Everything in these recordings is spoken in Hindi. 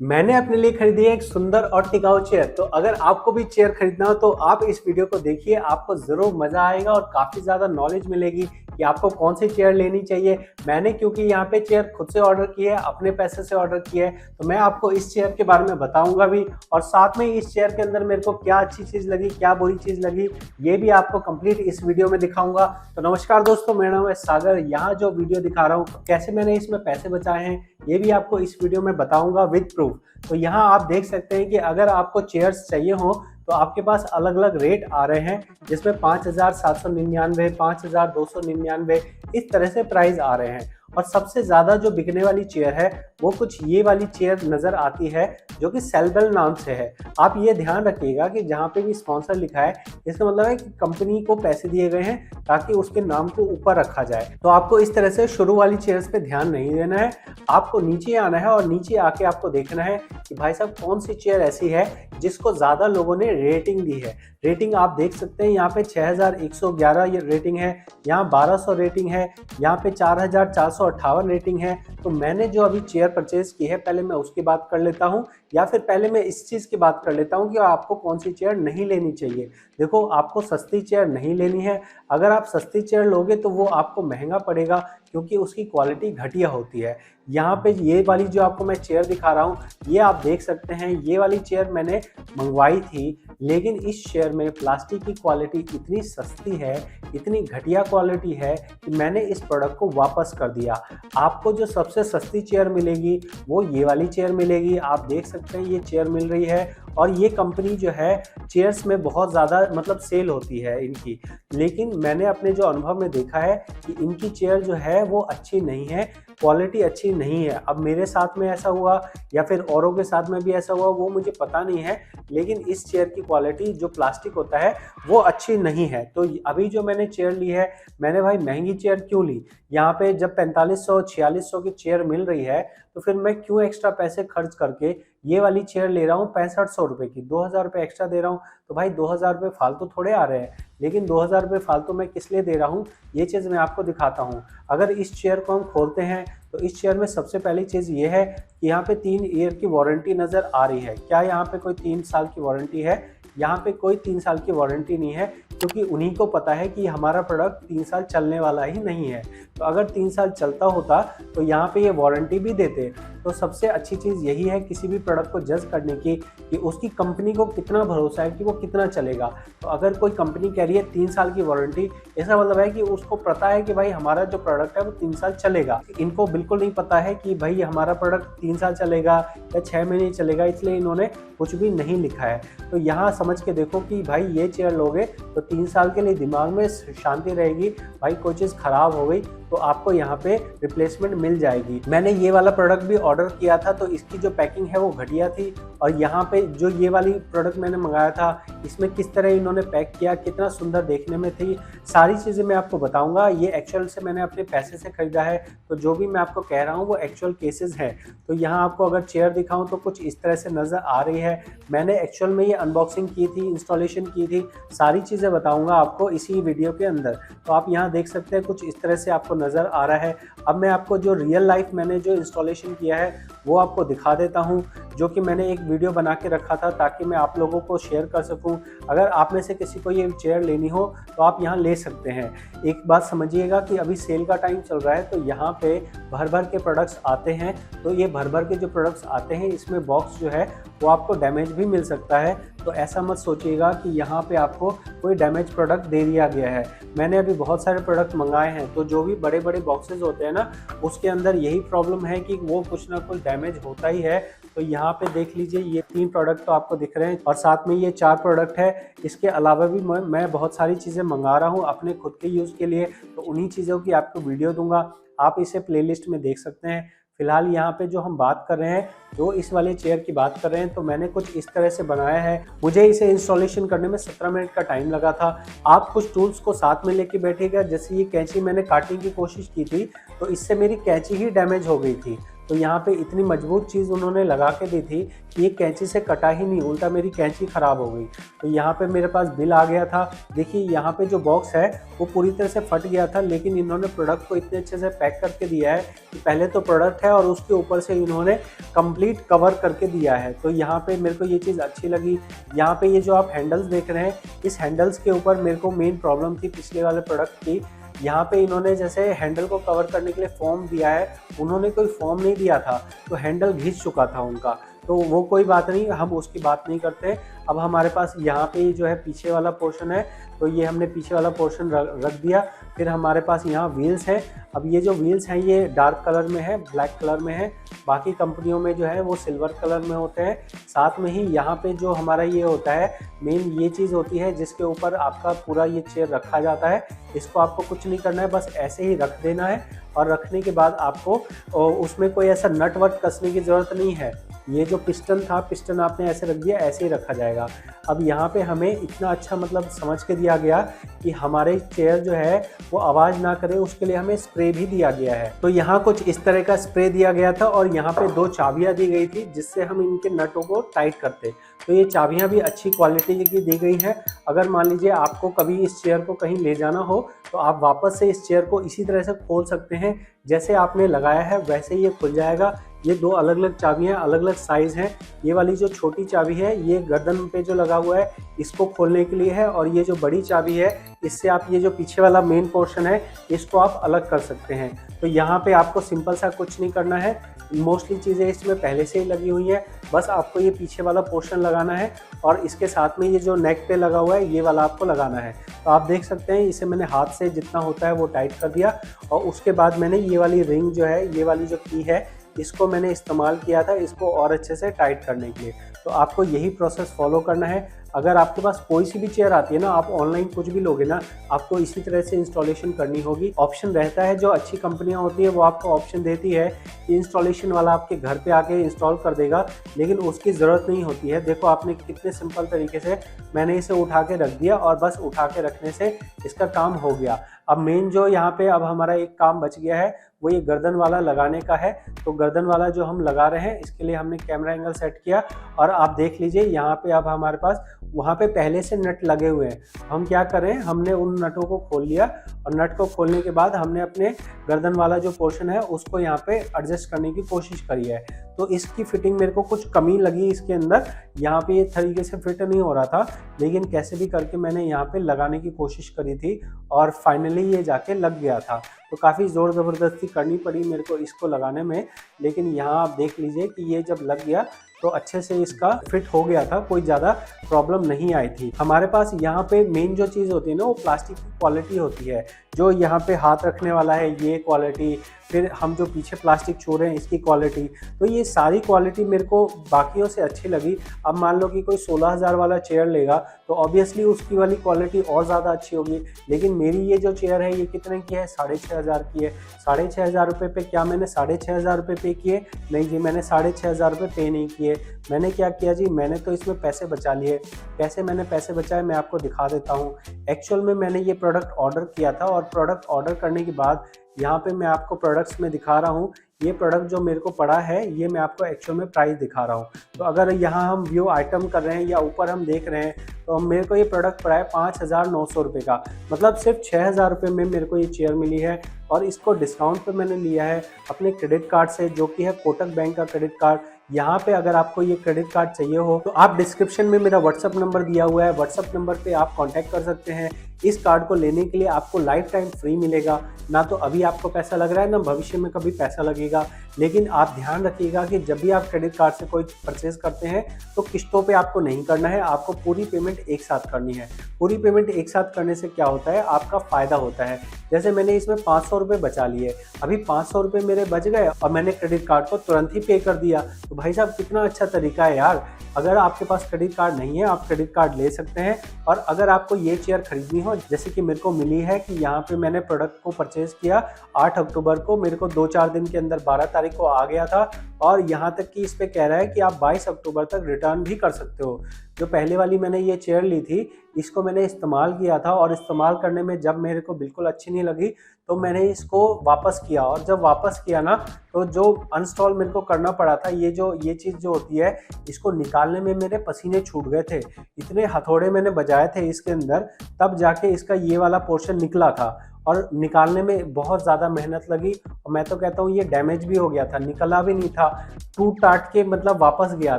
मैंने अपने लिए खरीदी है एक सुंदर और टिकाऊ चेयर। तो अगर आपको भी चेयर खरीदना हो तो आप इस वीडियो को देखिए, आपको ज़रूर मज़ा आएगा और काफ़ी ज़्यादा नॉलेज मिलेगी कि आपको कौन सी चेयर लेनी चाहिए। मैंने क्योंकि यहाँ पे चेयर खुद से ऑर्डर की है, अपने पैसे से ऑर्डर की है, तो मैं आपको इस चेयर के बारे में बताऊंगा भी, और साथ में इस चेयर के अंदर मेरे को क्या अच्छी चीज़ लगी, क्या बुरी चीज़ लगी, ये भी आपको कंप्लीट इस वीडियो में दिखाऊंगा। तो नमस्कार दोस्तों, मेरा नाम है सागर। यहाँ जो वीडियो दिखा रहा हूँ, कैसे मैंने इसमें पैसे बचाए हैं, ये भी आपको इस वीडियो में बताऊंगा विद प्रूफ। तो यहाँ आप देख सकते हैं कि अगर आपको चेयर्स चाहिए हो तो आपके पास अलग अलग रेट आ रहे हैं, जिसमें 5,799, 5,299 इस तरह से प्राइस आ रहे हैं। और सबसे ज़्यादा जो बिकने वाली चेयर है वो कुछ ये वाली चेयर नज़र आती है, जो कि सेलबेल नाम से है। आप ये ध्यान रखिएगा कि जहाँ पे भी स्पॉन्सर लिखा है, इसका मतलब है कि कंपनी को पैसे दिए गए हैं ताकि उसके नाम को ऊपर रखा जाए। तो आपको इस तरह से शुरू वाली चेयर्स पे ध्यान नहीं देना है, आपको नीचे आना है और नीचे आके आपको देखना है कि भाई साहब कौन सी चेयर ऐसी है जिसको ज़्यादा लोगों ने रेटिंग दी है। रेटिंग आप देख सकते हैं, यहाँ पे 6,111 ये रेटिंग है, यहाँ 1,200 रेटिंग है, यहाँ पे 4,458 रेटिंग है। तो मैंने जो अभी चेयर परचेज की है, पहले मैं उसकी बात कर लेता हूँ, या फिर पहले मैं इस चीज़ की बात कर लेता हूँ कि आपको कौन सी चेयर नहीं लेनी चाहिए। देखो, आपको सस्ती चेयर नहीं लेनी है। अगर आप सस्ती चेयर लोगे तो वो आपको महंगा पड़ेगा, क्योंकि उसकी क्वालिटी घटिया होती है। यहाँ पे ये वाली जो आपको मैं चेयर दिखा रहा हूँ, ये आप देख सकते हैं, ये वाली चेयर मैंने मंगवाई थी, लेकिन इस चेयर में प्लास्टिक की क्वालिटी इतनी सस्ती है, इतनी घटिया क्वालिटी है कि मैंने इस प्रोडक्ट को वापस कर दिया। आपको जो सबसे सस्ती चेयर मिलेगी वो ये वाली चेयर मिलेगी। आप देख सकते हैं ये चेयर मिल रही है, और ये कंपनी जो है चेयर्स में बहुत ज़्यादा मतलब सेल होती है इनकी। लेकिन मैंने अपने जो अनुभव में देखा है कि इनकी चेयर जो है वो अच्छी नहीं है, क्वालिटी अच्छी नहीं है। अब मेरे साथ में ऐसा हुआ या फिर औरों के साथ में भी ऐसा हुआ, वो मुझे पता नहीं है, लेकिन इस चेयर की क्वालिटी जो प्लास्टिक होता है वो अच्छी नहीं है। तो अभी जो मैंने चेयर ली है, मैंने भाई महंगी चेयर क्यों ली? यहाँ पे जब 4500 4600 की चेयर मिल रही है, तो फिर मैं क्यों एक्स्ट्रा पैसे खर्च करके ये वाली चेयर ले रहा हूँ 6500 रुपये की, 2000 रुपये एक्स्ट्रा दे रहा हूँ। तो भाई 2000 रुपये फालतू थोड़े आ रहे हैं, लेकिन 2000 रुपये फालतू मैं किस लिए दे रहा हूँ, ये चीज़ मैं आपको दिखाता हूँ। अगर इस चेयर को हम खोलते हैं तो इस चेयर में सबसे पहली चीज़ ये है कि यहाँ पे 3 ईयर की वारंटी नज़र आ रही है। क्या यहाँ पे कोई 3 साल की वारंटी है? यहाँ पे कोई 3 साल की वारंटी नहीं है, क्योंकि उन्हीं को पता है कि हमारा प्रोडक्ट 3 साल चलने वाला ही नहीं है। तो अगर 3 साल चलता होता तो यहाँ पे ये वारंटी भी देते। तो सबसे अच्छी चीज़ यही है किसी भी प्रोडक्ट को जज करने की, कि उसकी कंपनी को कितना भरोसा है कि वो कितना चलेगा। तो अगर कोई कंपनी कह रही है 3 साल की वारंटी, इसका मतलब है कि उसको पता है कि भाई हमारा जो प्रोडक्ट है वो 3 साल चलेगा। इनको बिल्कुल नहीं पता है कि भाई हमारा प्रोडक्ट 3 साल चलेगा या 6 महीने चलेगा, इसलिए इन्होंने कुछ भी नहीं लिखा है। तो यहाँ समझ के देखो कि भाई ये चेयर लोगे तो 3 साल के लिए दिमाग में शांति रहेगी। भाई कोई चीज़ ख़राब हो गई तो आपको यहाँ पे रिप्लेसमेंट मिल जाएगी। मैंने ये वाला प्रोडक्ट भी ऑर्डर किया था, तो इसकी जो पैकिंग है वो घटिया थी। और यहाँ पे जो ये वाली प्रोडक्ट मैंने मंगाया था, इसमें किस तरह इन्होंने पैक किया, कितना सुंदर देखने में थी, सारी चीज़ें मैं आपको बताऊंगा। ये एक्चुअल से मैंने अपने पैसे से खरीदा है, तो जो भी मैं आपको कह रहा हूँ वो एक्चुअल केसेस हैं। तो यहाँ आपको अगर चेयर दिखाऊँ तो कुछ इस तरह से नज़र आ रही है। मैंने एक्चुअल में ये अनबॉक्सिंग की थी, इंस्टॉलेशन की थी, सारी चीज़ें बताऊँगा आपको इसी वीडियो के अंदर। तो आप यहाँ देख सकते हैं कुछ इस तरह से आपको नज़र आ रहा है। अब मैं आपको जो रियल लाइफ मैंने जो इंस्टॉलेशन किया है वो आपको दिखा देता हूँ, जो कि मैंने एक वीडियो बना के रखा था ताकि मैं आप लोगों को शेयर कर सकूं। अगर आप में से किसी को ये चेयर लेनी हो तो आप यहाँ ले सकते हैं। एक बात समझिएगा कि अभी सेल का टाइम चल रहा है, तो यहाँ पे भर भर के प्रोडक्ट्स आते हैं। तो ये भर भर के जो प्रोडक्ट्स आते हैं, इसमें बॉक्स जो है वो आपको डैमेज भी मिल सकता है। तो ऐसा मत सोचिएगा कि यहाँ पे आपको कोई डैमेज प्रोडक्ट दे दिया गया है। मैंने अभी बहुत सारे प्रोडक्ट मंगाए हैं, तो जो भी बड़े बड़े बॉक्सेस होते हैं ना, उसके अंदर यही प्रॉब्लम है कि वो कुछ ना कुछ डैमेज होता ही है। तो यहाँ पे देख लीजिए, ये 3 प्रोडक्ट तो आपको दिख रहे हैं और साथ में ये 4 प्रोडक्ट है। इसके अलावा भी मैं बहुत सारी चीज़ें मंगा रहा हूँ अपने खुद के यूज़ के लिए, तो उन्हीं चीज़ों की आपको वीडियो दूंगा, आप इसे प्लेलिस्ट में देख सकते हैं। फिलहाल यहाँ पे जो हम बात कर रहे हैं, जो इस वाले चेयर की बात कर रहे हैं, तो मैंने कुछ इस तरह से बनाया है। मुझे इसे इंस्टॉलेशन करने में 17 मिनट का टाइम लगा था। आप कुछ टूल्स को साथ में लेके बैठिएगा। जैसे ये कैंची मैंने काटने की कोशिश की थी, तो इससे मेरी कैंची ही डैमेज हो गई थी। तो यहाँ पे इतनी मजबूत चीज़ उन्होंने लगा के दी थी कि ये कैंची से कटा ही नहीं, उल्टा मेरी कैंची ख़राब हो गई। तो यहाँ पे मेरे पास बिल आ गया था। देखिए यहाँ पे जो बॉक्स है वो पूरी तरह से फट गया था, लेकिन इन्होंने प्रोडक्ट को इतने अच्छे से पैक करके दिया है कि पहले तो प्रोडक्ट है और उसके ऊपर से इन्होंने कंप्लीट कवर करके दिया है। तो यहाँ पे मेरे को ये चीज़ अच्छी लगी। यहाँ पे ये जो आप हैंडल्स देख रहे हैं, इस हैंडल्स के ऊपर मेरे को मेन प्रॉब्लम थी पिछले वाले प्रोडक्ट की। यहाँ पे इन्होंने जैसे हैंडल को कवर करने के लिए फोम दिया है, उन्होंने कोई फोम नहीं दिया था, तो हैंडल घिस चुका था उनका। तो वो कोई बात नहीं, हम उसकी बात नहीं करते। अब हमारे पास यहाँ पे जो है पीछे वाला पोर्शन है, तो ये हमने पीछे वाला पोर्शन रख दिया। फिर हमारे पास यहाँ व्हील्स हैं। अब ये जो व्हील्स हैं ये डार्क कलर में है, ब्लैक कलर में है। बाकी कंपनियों में जो है वो सिल्वर कलर में होते हैं। साथ में ही यहाँ पे जो हमारा ये होता है, मेन ये चीज़ होती है जिसके ऊपर आपका पूरा ये चेयर रखा जाता है। इसको आपको कुछ नहीं करना है, बस ऐसे ही रख देना है। और रखने के बाद आपको उसमें कोई ऐसा नट वट कसने की ज़रूरत नहीं है। ये जो पिस्टन था, पिस्टन आपने ऐसे रख दिया, ऐसे ही रखा जाएगा। अब यहाँ पे हमें इतना अच्छा मतलब समझ के दिया गया कि हमारे चेयर जो है वो आवाज़ ना करे, उसके लिए हमें स्प्रे भी दिया गया है। तो यहाँ कुछ इस तरह का स्प्रे दिया गया था और यहाँ पे 2 चाबियाँ दी गई थी जिससे हम इनके नटों को टाइट करते। तो ये चाबियाँ भी अच्छी क्वालिटी की दी गई है। अगर मान लीजिए आपको कभी इस चेयर को कहीं ले जाना हो तो आप वापस से इस चेयर को इसी तरह से खोल सकते हैं, जैसे आपने लगाया है वैसे ही ये खुल जाएगा। ये 2 अलग अलग चाबियाँ, अलग अलग साइज़ हैं। ये वाली जो छोटी चाबी है ये गर्दन पे जो लगा हुआ है इसको खोलने के लिए है, और ये जो बड़ी चाबी है इससे आप ये जो पीछे वाला मेन पोर्शन है इसको आप अलग कर सकते हैं। तो यहाँ पे आपको सिंपल सा कुछ नहीं करना है, मोस्टली चीज़ें इसमें पहले से ही लगी हुई हैं। बस आपको ये पीछे वाला पोर्शन लगाना है और इसके साथ में ये जो नेक पे लगा हुआ है ये वाला आपको लगाना है। तो आप देख सकते हैं इसे मैंने हाथ से जितना होता है वो टाइट कर दिया, और उसके बाद मैंने ये वाली रिंग जो है, ये वाली जो की है, इसको मैंने इस्तेमाल किया था इसको और अच्छे से टाइट करने के लिए। तो आपको यही प्रोसेस फॉलो करना है। अगर आपके पास कोई सी भी चेयर आती है ना, आप ऑनलाइन कुछ भी लोगे ना, आपको इसी तरह से इंस्टॉलेशन करनी होगी। ऑप्शन रहता है, जो अच्छी कंपनियां होती है वो आपको ऑप्शन देती है कि इंस्टॉलेशन वाला आपके घर पे आके इंस्टॉल कर देगा, लेकिन उसकी ज़रूरत नहीं होती है। देखो आपने कितने सिंपल तरीके से मैंने इसे उठा के रख दिया और बस उठा के रखने से इसका काम हो गया। अब मेन जो यहाँ पे अब हमारा एक काम बच गया है वो ये गर्दन वाला लगाने का है। तो गर्दन वाला जो हम लगा रहे हैं इसके लिए हमने कैमरा एंगल सेट किया, और आप देख लीजिए यहाँ पे अब हमारे पास वहाँ पे पहले से नट लगे हुए हैं। हम क्या करें, हमने उन नटों को खोल लिया, और नट को खोलने के बाद हमने अपने गर्दन वाला जो पोर्शन है उसको यहाँ पे एडजस्ट करने की कोशिश करी है। तो इसकी फिटिंग मेरे को कुछ कमी लगी इसके अंदर, यहाँ पे ये तरीके से फिट नहीं हो रहा था, लेकिन कैसे भी करके मैंने यहाँ पे लगाने की कोशिश करी थी और फाइनली ये जाके लग गया था। तो काफ़ी ज़ोर ज़बरदस्ती करनी पड़ी मेरे को इसको लगाने में, लेकिन यहाँ आप देख लीजिए कि ये जब लग गया तो अच्छे से इसका फिट हो गया था, कोई ज़्यादा प्रॉब्लम नहीं आई थी। हमारे पास यहाँ पे मेन जो चीज़ होती है ना वो प्लास्टिक की क्वालिटी होती है। जो यहाँ पे हाथ रखने वाला है ये क्वालिटी, फिर हम जो पीछे प्लास्टिक छोड़ रहे हैं इसकी क्वालिटी, तो ये सारी क्वालिटी मेरे को बाकियों से अच्छी लगी। अब मान लो कि कोई 16,000 वाला चेयर लेगा तो ऑब्वियसली उसकी वाली क्वालिटी और ज़्यादा अच्छी होगी, लेकिन मेरी ये जो चेयर है ये कितने की है, 6,500 की है। 6,500 रुपये पे क्या मैंने 6,500 रुपये पे किए? नहीं जी, मैंने 6,500 रुपये पे नहीं किए। मैंने क्या किया जी, मैंने तो इसमें पैसे बचा लिए। कैसे मैंने पैसे बचाए मैं आपको दिखा देता हूँ। एक्चुअल में मैंने ये प्रोडक्ट ऑर्डर किया था, और प्रोडक्ट ऑर्डर करने के बाद यहाँ पे मैं आपको प्रोडक्ट्स में दिखा रहा हूँ। ये प्रोडक्ट जो मेरे को पड़ा है ये मैं आपको एक्चुअल में प्राइस दिखा रहा हूँ। तो अगर यहाँ हम व्यू आइटम कर रहे हैं या ऊपर हम देख रहे हैं तो मेरे को ये प्रोडक्ट पड़ा है 5,900 रुपये का, मतलब सिर्फ 6,000 रुपये में मेरे को ये चेयर मिली है। और इसको डिस्काउंट पे मैंने लिया है अपने क्रेडिट कार्ड से, जो कि है कोटक बैंक का क्रेडिट कार्ड। यहाँ पे अगर आपको ये क्रेडिट कार्ड चाहिए हो तो आप डिस्क्रिप्शन में मेरा व्हाट्सअप नंबर दिया हुआ है, व्हाट्सअप नंबर पे आप कांटेक्ट कर सकते हैं। इस कार्ड को लेने के लिए आपको लाइफ टाइम फ्री मिलेगा, ना तो अभी आपको पैसा लग रहा है ना भविष्य में कभी पैसा लगेगा। लेकिन आप ध्यान रखिएगा कि जब भी आप क्रेडिट कार्ड से कोई परचेज करते हैं तो किस्तों पे आपको नहीं करना है, आपको पूरी पेमेंट एक साथ करनी है। पूरी पेमेंट एक साथ करने से क्या होता है, आपका फ़ायदा होता है। जैसे मैंने इसमें 500 रुपये बचा लिए, अभी 500 रुपये मेरे बच गए और मैंने क्रेडिट कार्ड को तुरंत ही पे कर दिया। तो भाई साहब कितना अच्छा तरीका है यार। अगर आपके पास क्रेडिट कार्ड नहीं है आप क्रेडिट कार्ड ले सकते हैं। और अगर आपको ये चेयर खरीदनी हो, जैसे कि मेरे को मिली है कि यहाँ पे मैंने प्रोडक्ट को परचेज़ किया 8 अक्टूबर को, मेरे को 2-4 दिन के अंदर 12 तारीख को आ गया था, और यहाँ तक कि इस पे कह रहा है कि आप 22 अक्टूबर तक रिटर्न भी कर सकते हो। जो पहले वाली मैंने ये चेयर ली थी इसको मैंने इस्तेमाल किया था और इस्तेमाल करने में जब मेरे को बिल्कुल अच्छी नहीं लगी तो मैंने इसको वापस किया, और जब वापस किया ना तो जो अनइंस्टॉल मेरे को करना पड़ा था, ये चीज़ जो होती है, इसको निकालने में मेरे पसीने छूट गए थे। इतने हथौड़े मैंने बजाए थे इसके अंदर, तब जाके इसका ये वाला पोर्शन निकला था, और निकालने में बहुत ज़्यादा मेहनत लगी, और मैं तो कहता हूँ ये डैमेज भी हो गया था, निकला भी नहीं था, टूट टाट के मतलब वापस गया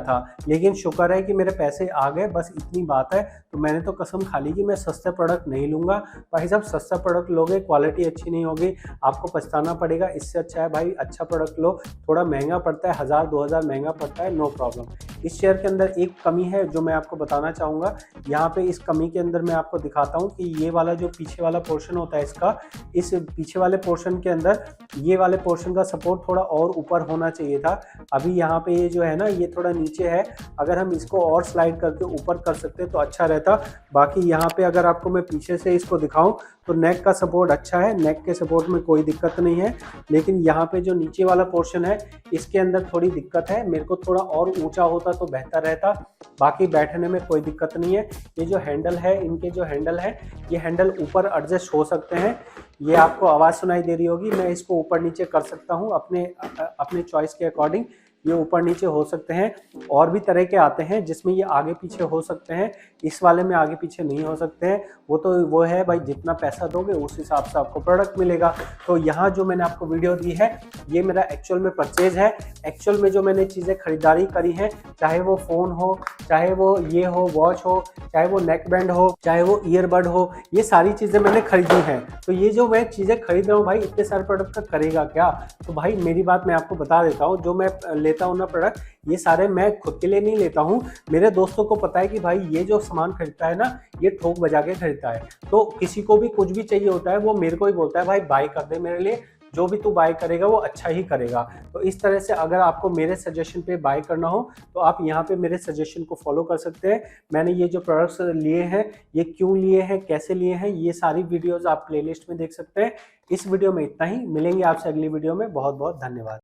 था। लेकिन शुक्र है कि मेरे पैसे आ गए, बस इतनी बात है। तो मैंने तो कसम खा ली कि मैं सस्ते प्रोडक्ट नहीं लूँगा। भाई साहब, सस्ता प्रोडक्ट लोगे, क्वालिटी अच्छी नहीं होगी, आपको पछताना पड़ेगा। इससे अच्छा है भाई अच्छा प्रोडक्ट लो, थोड़ा महंगा पड़ता है, 1000-2000 महंगा पड़ता है, नो प्रॉब्लम। इस शेयर के अंदर एक कमी है जो मैं आपको बताना चाहूँगा। यहाँ पे इस कमी के अंदर मैं आपको दिखाता हूँ कि ये वाला जो पीछे वाला पोर्शन होता है इसका, इस पीछे वाले पोर्शन के अंदर ये वाले पोर्शन का सपोर्ट थोड़ा और ऊपर होना चाहिए था। अभी यहाँ पे ये जो है ना, ये थोड़ा नीचे है, अगर हम इसको और स्लाइड करके ऊपर कर सकते तो अच्छा रहता। बाकी यहाँ पे अगर आपको मैं पीछे से इसको दिखाऊं तो नेक का सपोर्ट अच्छा है, नेक के सपोर्ट में कोई दिक्कत नहीं है। लेकिन यहाँ पे जो नीचे वाला पोर्शन है इसके अंदर थोड़ी दिक्कत है, मेरे को थोड़ा और ऊंचा होता तो बेहतर रहता। बाकी बैठने में कोई दिक्कत नहीं है। ये जो हैंडल है, इनके जो हैंडल है, ये हैंडल ऊपर एडजस्ट हो सकते हैं। ये आपको आवाज़ सुनाई दे रही होगी, मैं इसको ऊपर नीचे कर सकता हूँ अपने चॉइस के अकॉर्डिंग। ये ऊपर नीचे हो सकते हैं। और भी तरह के आते हैं जिसमें ये आगे पीछे हो सकते हैं, इस वाले में आगे पीछे नहीं हो सकते हैं। वो है भाई, जितना पैसा दोगे उस हिसाब से आपको प्रोडक्ट मिलेगा। तो यहाँ जो मैंने आपको वीडियो दी है ये मेरा एक्चुअल में परचेज है। एक्चुअल में जो मैंने चीज़ें खरीदारी करी हैं, चाहे वो फ़ोन हो, चाहे वो ये हो वॉच हो, चाहे वो नेक बैंड हो, चाहे वो ईयरबड हो, ये सारी चीज़ें मैंने खरीदी हैं। तो ये जो मैं चीज़ें खरीद रहा हूँ भाई, इतने सारे प्रोडक्ट का करेगा क्या? तो भाई मेरी बात मैं आपको बता देता हूँ, जो मैं लेता हूँ ना प्रोडक्ट, ये सारे मैं खुद के लिए नहीं लेता हूँ। मेरे दोस्तों को पता है कि भाई ये जो सामान खरीदता है ना, ये ठोक बजा के खरीदता है। तो किसी को भी कुछ भी चाहिए होता है वो मेरे को ही बोलता है, भाई बाय कर दे मेरे लिए, जो भी तू बाय करेगा वो अच्छा ही करेगा। तो इस तरह से अगर आपको मेरे सजेशन पे बाय करना हो तो आप यहाँ पे मेरे सजेशन को फॉलो कर सकते हैं। मैंने ये जो प्रोडक्ट्स लिए हैं, ये क्यों लिए हैं, कैसे लिए हैं, ये सारी वीडियोस आप प्लेलिस्ट में देख सकते हैं। इस वीडियो में इतना ही, मिलेंगे आपसे अगली वीडियो में। बहुत बहुत धन्यवाद।